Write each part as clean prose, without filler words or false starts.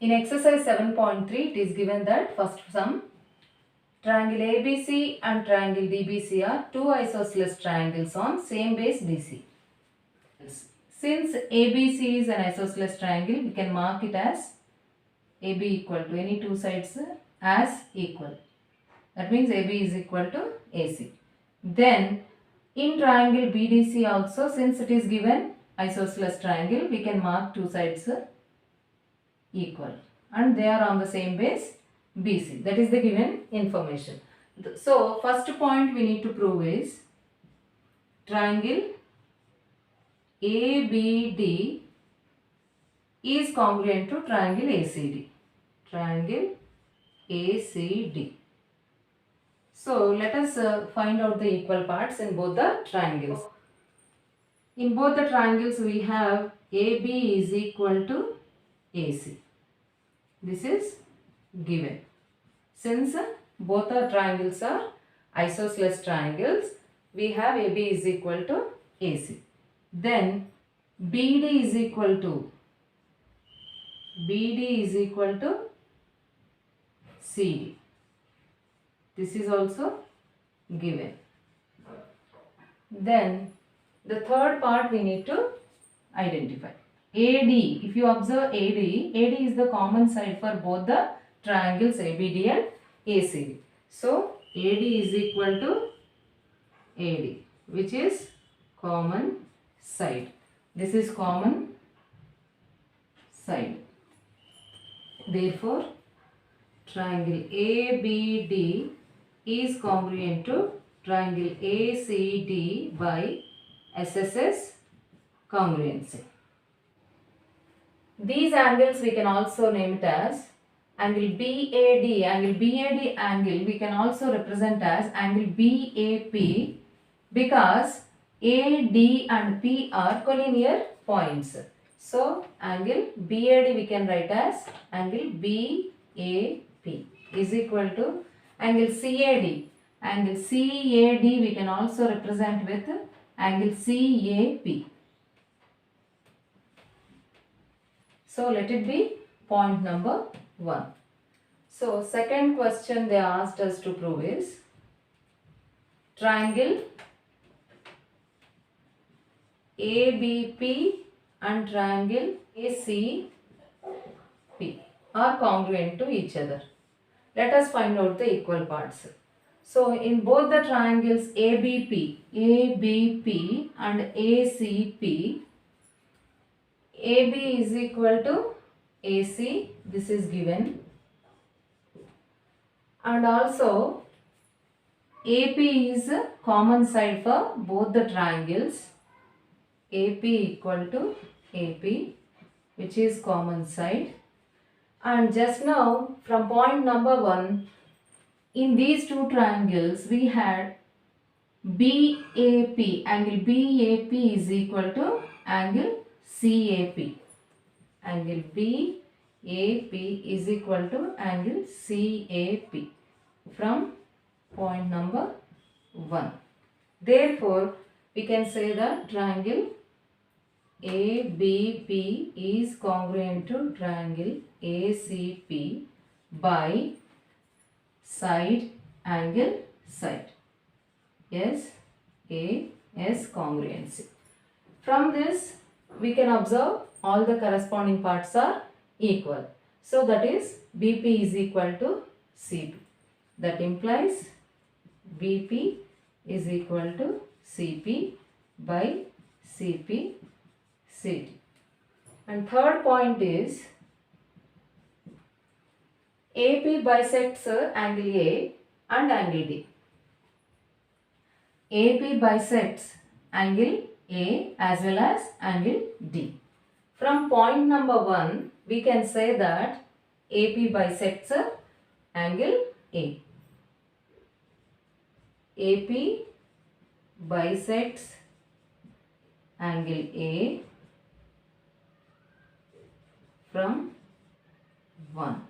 In exercise 7.3, it is given that first sum, triangle ABC and triangle DBC are two isosceles triangles on same base BC. Since ABC is an isosceles triangle, we can mark it as AB equal to any two sides as equal. That means AB is equal to AC. Then in triangle BDC also, since it is given isosceles triangle, we can mark two sides equal and they are on the same base BC. That is the given information. So first point we need to prove is triangle ABD is congruent to triangle ACD. Triangle ACD. So let us find out the equal parts in both the triangles. In both the triangles we have AB is equal to AC. This is given. Since both the triangles are isosceles triangles, we have AB is equal to AC. Then BD is equal to CD. This is also given. Then the third part we need to identify. AD, if you observe AD is the common side for both the triangles ABD and ACD. So AD is equal to AD, which is common side. This is common side. Therefore, triangle ABD is congruent to triangle ACD by SSS congruency. These angles we can also name it as angle BAD. Angle BAD angle we can also represent as angle BAP because AD and P are collinear points. So angle BAD we can write as angle BAP is equal to angle CAD. Angle CAD we can also represent with angle CAP. So let it be point number 1. So second question they asked us to prove is triangle ABP and triangle ACP are congruent to each other. Let us find out the equal parts. So in both the triangles ABP and ACP, AB is equal to AC, this is given, and also AP is a common side for both the triangles. AP equal to AP, which is common side. And just now from point number 1, in these two triangles we had BAP, angle BAP is equal to angle CAP. Angle BAP is equal to angle CAP from point number 1. Therefore, we can say that triangle ABP is congruent to triangle ACP by side angle side. Yes, AS congruency. From this, we can observe all the corresponding parts are equal. So that is BP is equal to CP. That implies BP is equal to CP by CP CD. And third point is AP bisects angle A and angle D. AP bisects angle A as well as angle D. From point number 1, we can say that AP bisects angle A. AP bisects angle A from 1.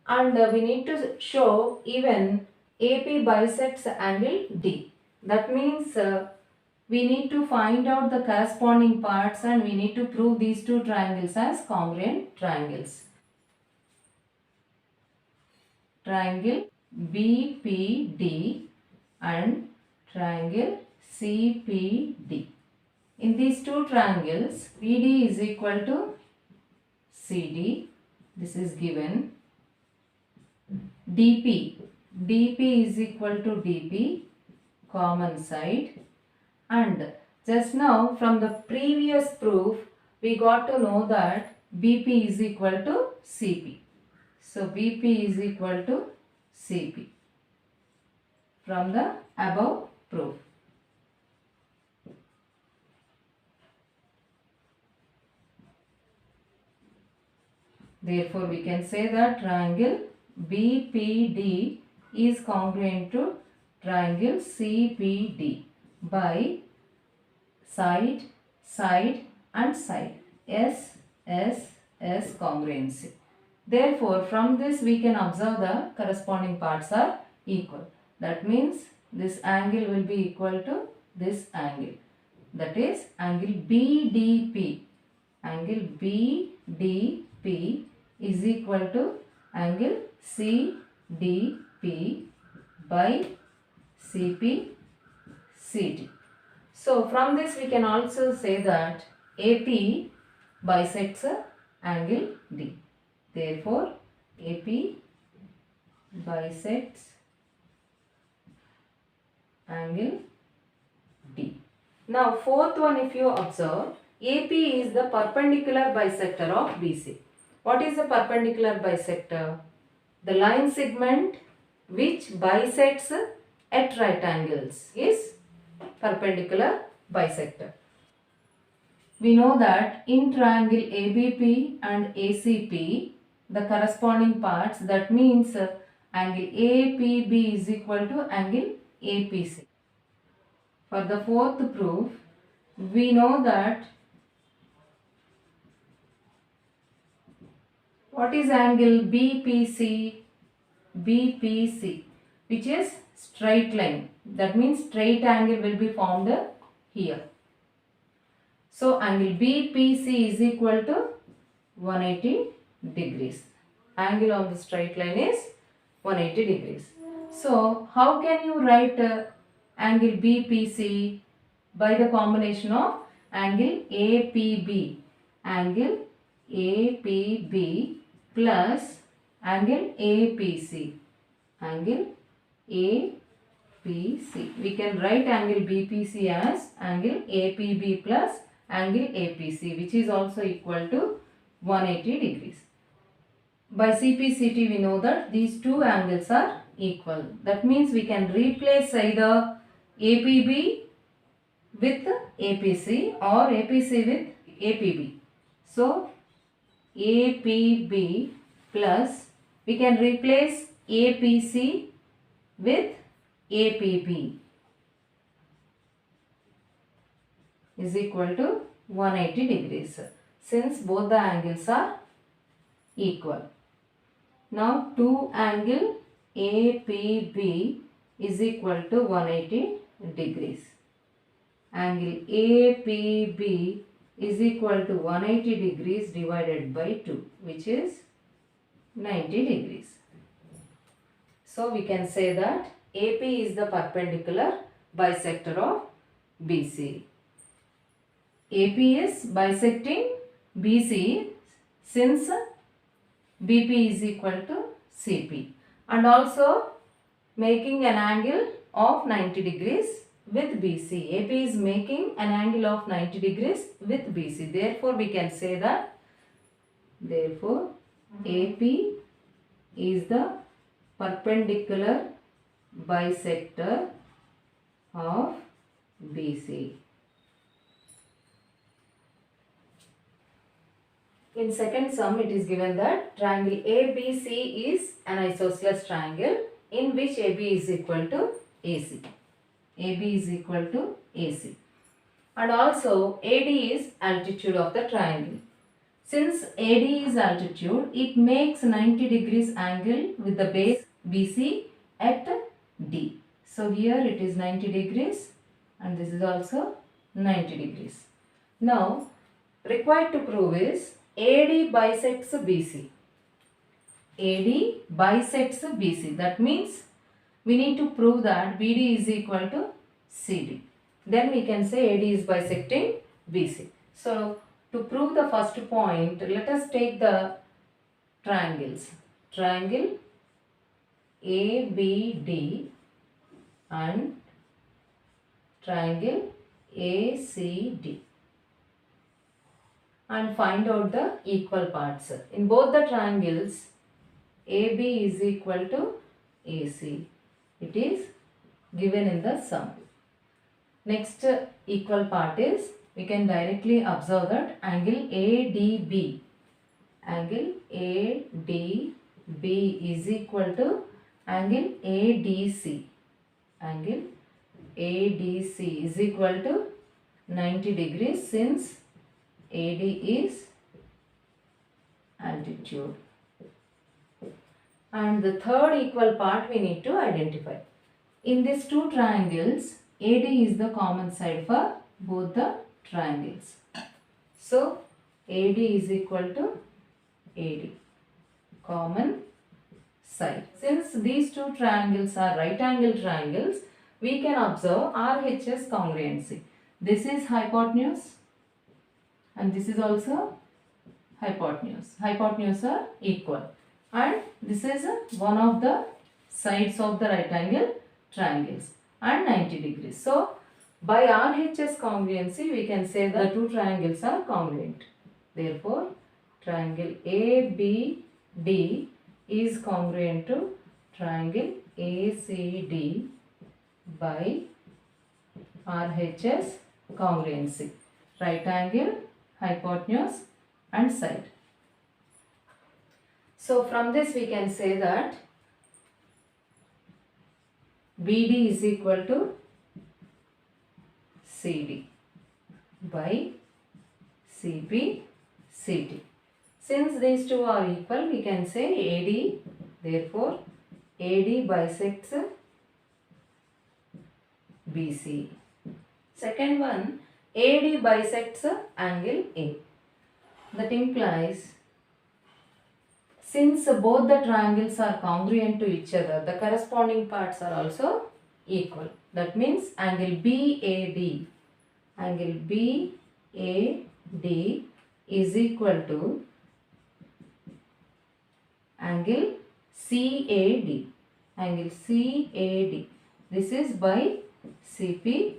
And we need to show even AP bisects angle D. That means we need to find out the corresponding parts and we need to prove these two triangles as congruent triangles. triangle BPD and triangle CPD. In these two triangles, PD is equal to CD, this is given. DP is equal to DP, common side. And just now from the previous proof, we got to know that BP is equal to CP. So BP is equal to CP from the above proof. Therefore, we can say that triangle BPD is congruent to triangle CPD by side, side and side. S congruency. Therefore, from this we can observe the corresponding parts are equal. That means this angle will be equal to this angle. That is angle BDP. Angle BDP is equal to angle CDP by CPCD. So from this we can also say that AP bisects angle D. Therefore, AP bisects angle D. Now fourth one, if you observe, AP is the perpendicular bisector of BC. What is the perpendicular bisector? The line segment which bisects at right angles is perpendicular bisector. We know that in triangle ABP and ACP, the corresponding parts, that means angle APB is equal to angle APC. For the fourth proof, we know that what is angle BPC? BPC, which is straight line. That means straight angle will be formed here. So angle BPC is equal to 180 degrees. Angle on the straight line is 180 degrees. So how can you write angle BPC? By the combination of angle APB. Angle APB plus angle APC. Angle APC. We can write angle BPC as angle APB plus angle APC, which is also equal to 180 degrees. By CPCT we know that these two angles are equal. That means we can replace either APB with APC or APC with APB. So APB plus, we can replace APC with APB is equal to 180 degrees, since both the angles are equal. Now 2 angle APB is equal to 180 degrees. Angle APB is equal to 180 degrees divided by 2, which is 90 degrees. So we can say that AP is the perpendicular bisector of BC. AP is bisecting BC since BP is equal to CP, and also making an angle of 90 degrees with BC. AP is making an angle of 90 degrees with BC. Therefore, we can say that AP is the perpendicular bisector of BC. In second sum, it is given that triangle ABC is an isosceles triangle in which AB is equal to AC. AB is equal to AC. And also AD is altitude of the triangle. Since AD is altitude, it makes 90 degrees angle with the base BC at D. So here it is 90 degrees and this is also 90 degrees. Now required to prove is AD bisects BC. AD bisects BC. That means we need to prove that BD is equal to CD. Then we can say AD is bisecting BC. So to prove the first point, let us take the triangles. Triangle ABD and triangle ACD and find out the equal parts. In both the triangles, AB is equal to AC. It is given in the sum. Next equal part is, we can directly observe that angle ADB. Angle ADB is equal to angle ADC. Angle ADC is equal to 90 degrees since AD is altitude. And the third equal part we need to identify. In these two triangles, AD is the common side for both the triangles. So AD is equal to AD, common side. Since these two triangles are right angle triangles, we can observe RHS congruency. This is hypotenuse and this is also hypotenuse. Hypotenuse are equal. And this is one of the sides of the right angle triangles and 90 degrees. So by RHS congruency, we can say the two triangles are congruent. Therefore, triangle ABD is congruent to triangle ACD by RHS congruency. Right angle, hypotenuse and side. So from this we can say that BD is equal to CD by CP CT. Since these two are equal, we can say AD. Therefore, AD bisects BC. Second one, AD bisects angle A. That implies, since both the triangles are congruent to each other, the corresponding parts are also equal. That means angle BAD is equal to angle CAD. Angle CAD. This is by CP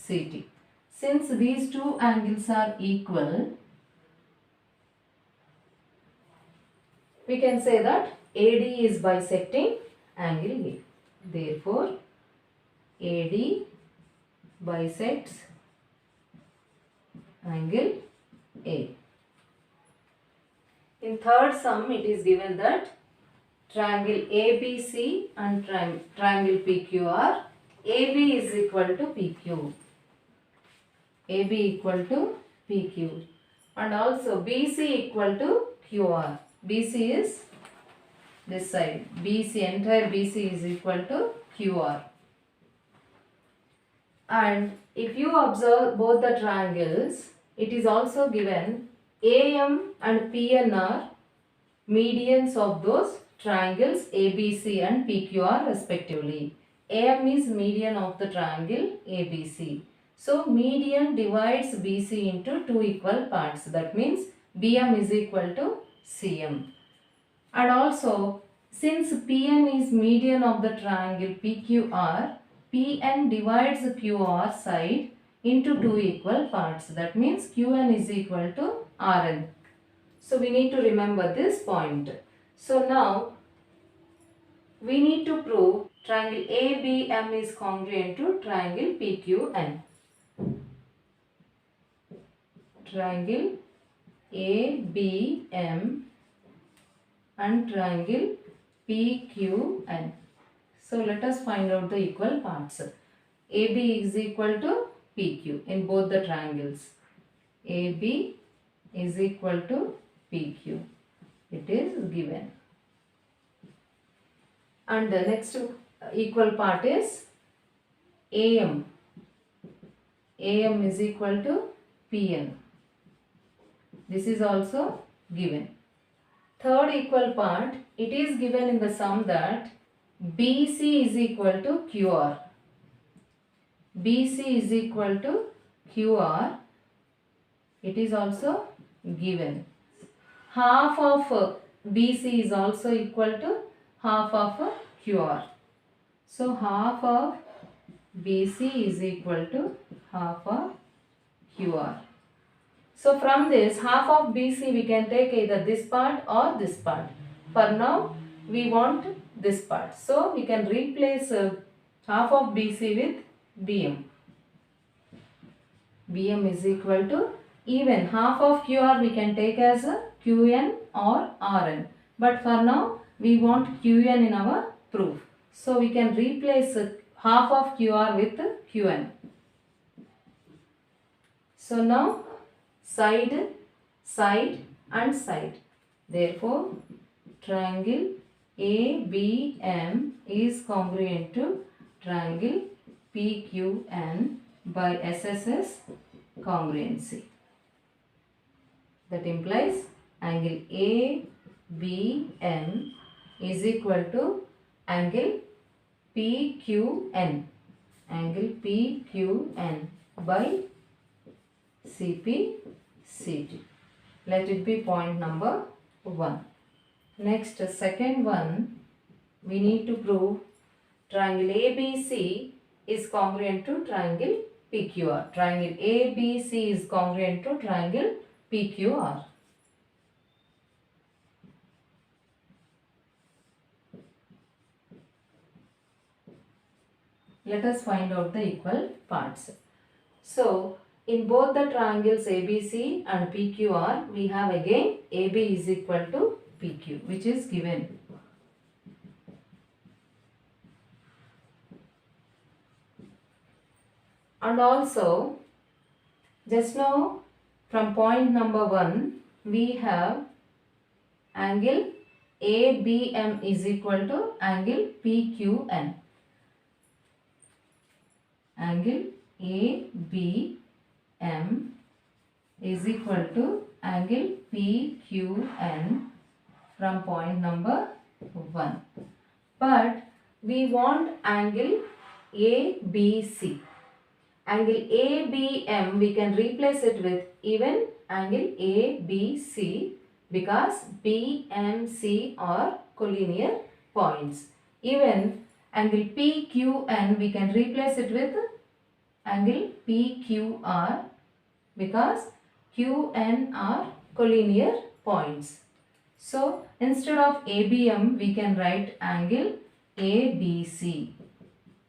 CT. Since these two angles are equal, we can say that AD is bisecting angle A. Therefore, AD bisects angle A. In third sum, it is given that triangle ABC and triangle PQR, AB is equal to PQ. AB equal to PQ. And also BC equal to QR. BC is this side. BC, entire BC is equal to QR. And if you observe both the triangles, it is also given AM and PN are medians of those triangles ABC and PQR respectively. AM is median of the triangle ABC. So median divides BC into two equal parts. That means BM is equal to CM. And also, since PN is median of the triangle PQR, PN divides QR side into two equal parts. That means QN is equal to RN. So we need to remember this point. So now we need to prove triangle ABM is congruent to triangle PQN. Triangle ABM and triangle PQN. So let us find out the equal parts. AB is equal to PQ in both the triangles. AB is equal to PQ. It is given. And the next equal part is AM. AM is equal to PN. This is also given. third equal part, it is given in the sum that BC is equal to QR. BC is equal to QR. It is also given. Half of BC is also equal to half of QR. So half of BC is equal to half of QR. So from this half of BC we can take either this part or this part. For now we want this part. So we can replace half of BC with BM. BM is equal to, even half of QR we can take as a QN or RN. But for now we want QN in our proof. So we can replace half of QR with QN. So now side, side and side. Therefore, triangle ABM is congruent to triangle PQN by SSS congruency. That implies angle ABM is equal to angle PQN. Angle PQN by CPCT. Let it be point number 1. Next, second one, we need to prove triangle ABC is congruent to triangle PQR. Triangle ABC is congruent to triangle PQR. Let us find out the equal parts. So, in both the triangles ABC and PQR, we have again AB is equal to PQ, which is given. And also, just now from point number 1, we have angle ABM is equal to angle PQN. Angle ABM is equal to angle PQN from point number 1. But we want angle ABC. Angle ABM we can replace it with even angle ABC because BMC are collinear points. Even angle PQN we can replace it with angle PQR because QN are collinear points. So instead of ABM we can write angle ABC.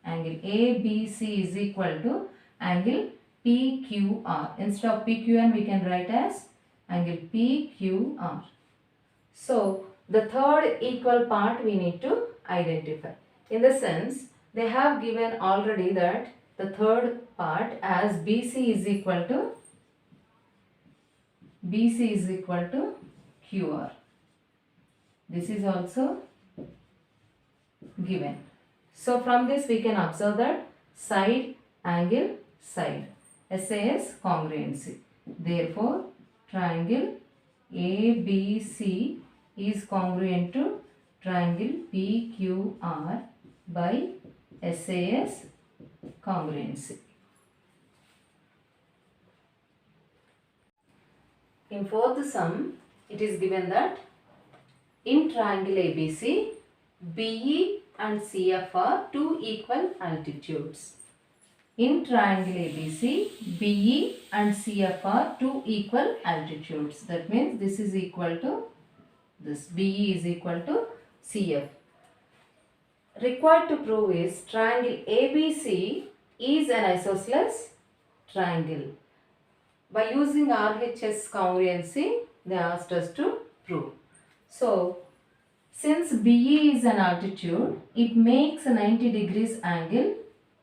Angle ABC is equal to angle PQR. Instead of PQN we can write as angle PQR. So the third equal part we need to identify. In the sense they have given already that the third part as BC is equal to QR. This is also given. So from this we can observe that side, angle, side. SAS congruency. Therefore, triangle ABC is congruent to triangle PQR by SAS congruency. In fourth sum, it is given that in triangle ABC, BE and CF are two equal altitudes. In triangle ABC, BE and CF are two equal altitudes. That means this is equal to this. BE is equal to CF. Required to prove is triangle ABC is an isosceles triangle. By using RHS congruency, they asked us to prove. So, since BE is an altitude, it makes a 90 degrees angle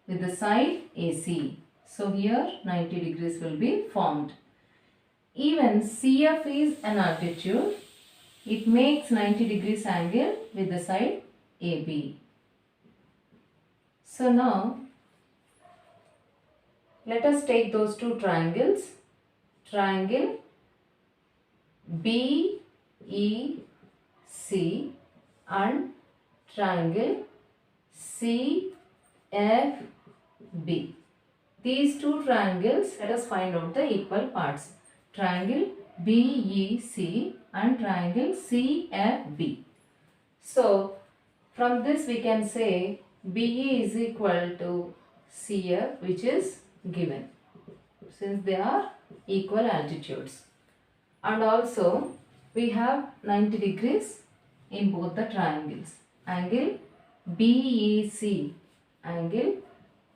with the side AC. So, here 90 degrees will be formed. Even CF is an altitude, it makes 90 degrees angle with the side AB. So, now let us take those two triangles. Triangle BEC and triangle CFB. These two triangles, let us find out the equal parts. Triangle BEC and triangle CFB. So, from this we can say BE is equal to CF, which is given, since they are equal altitudes. And also we have 90 degrees in both the triangles. Angle BEC, angle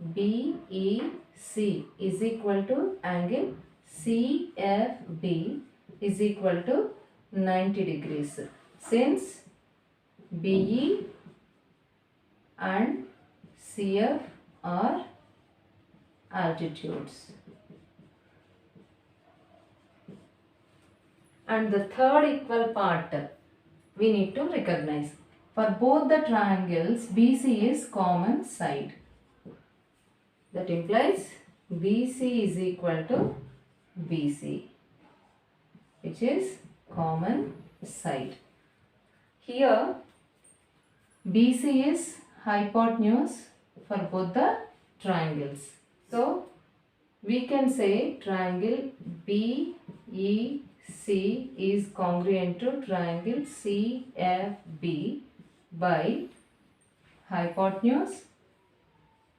BEC is equal to angle CFB is equal to 90 degrees. Since BE and CF are altitudes. And the third equal part we need to recognize. For both the triangles, BC is common side. That implies BC is equal to BC, which is common side. Here BC is hypotenuse for both the triangles. So we can say triangle BEC is congruent to triangle CFB by hypotenuse,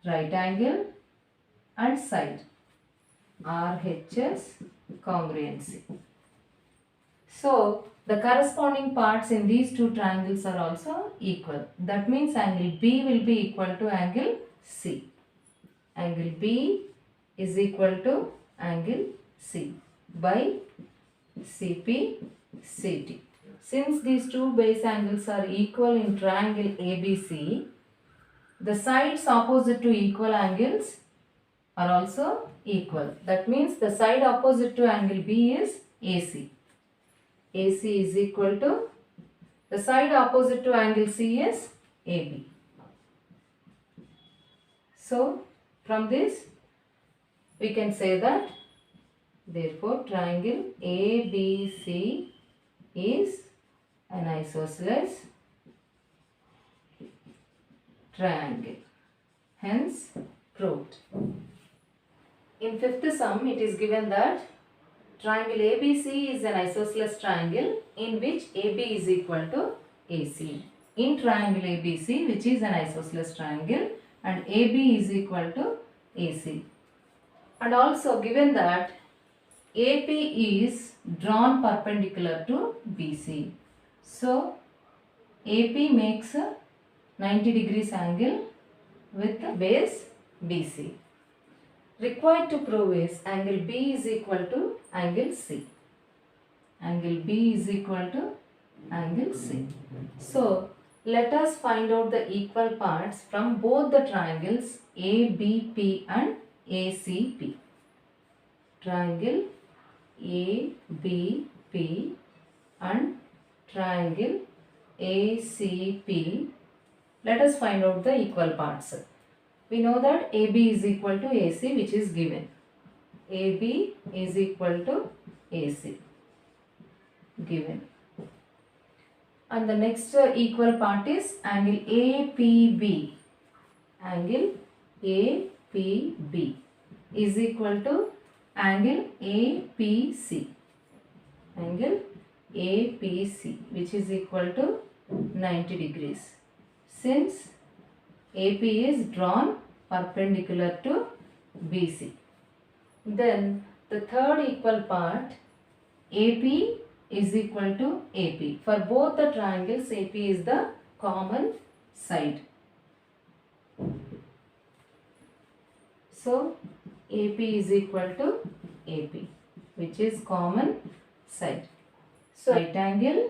right angle and side, RHS congruency. So the corresponding parts in these two triangles are also equal. That means angle B will be equal to angle C. Angle B is equal to angle C by CP CT. Since these two base angles are equal in triangle ABC, the sides opposite to equal angles are also equal. That means the side opposite to angle B is AC. AC is equal to, the side opposite to angle C is AB. So from this we can say that therefore triangle ABC is an isosceles triangle. Hence proved. In fifth sum it is given that triangle ABC is an isosceles triangle in which AB is equal to AC. In triangle ABC, which is an isosceles triangle, and AB is equal to AC. And also given that AP is drawn perpendicular to BC. So AP makes a 90 degrees angle with the base BC. Required to prove is angle B is equal to angle C. Angle B is equal to angle C. So let us find out the equal parts from both the triangles ABP and ACP. Triangle ABP and triangle ACP. Let us find out the equal parts. We know that AB is equal to AC, which is given. AB is equal to AC, given. And the next equal part is angle APB. Angle APB is equal to angle APC. Angle APC, which is equal to 90 degrees. Since AP is drawn perpendicular to BC. Then the third equal part AP is equal to AP. For both the triangles, AP is the common side. So AP is equal to AP, which is common side. So right angle,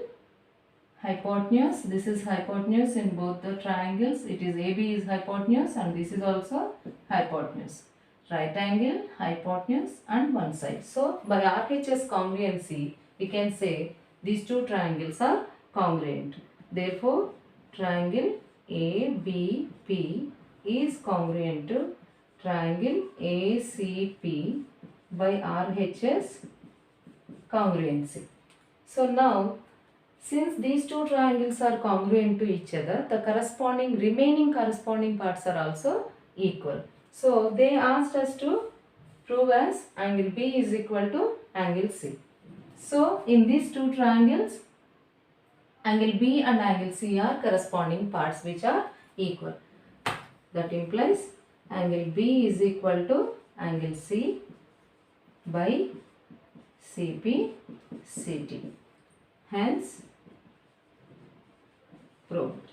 hypotenuse, this is hypotenuse in both the triangles. It is AB is hypotenuse and this is also hypotenuse. Right angle, hypotenuse and one side. So by RHS congruency, we can say these two triangles are congruent. Therefore, triangle ABP is congruent to triangle ACP by RHS congruency. So now Since these two triangles are congruent to each other, the remaining corresponding parts are also equal. So they asked us to prove as angle B is equal to angle C. So in these two triangles, angle B and angle C are corresponding parts which are equal. That implies angle B is equal to angle C by CP CT. Hence, proved.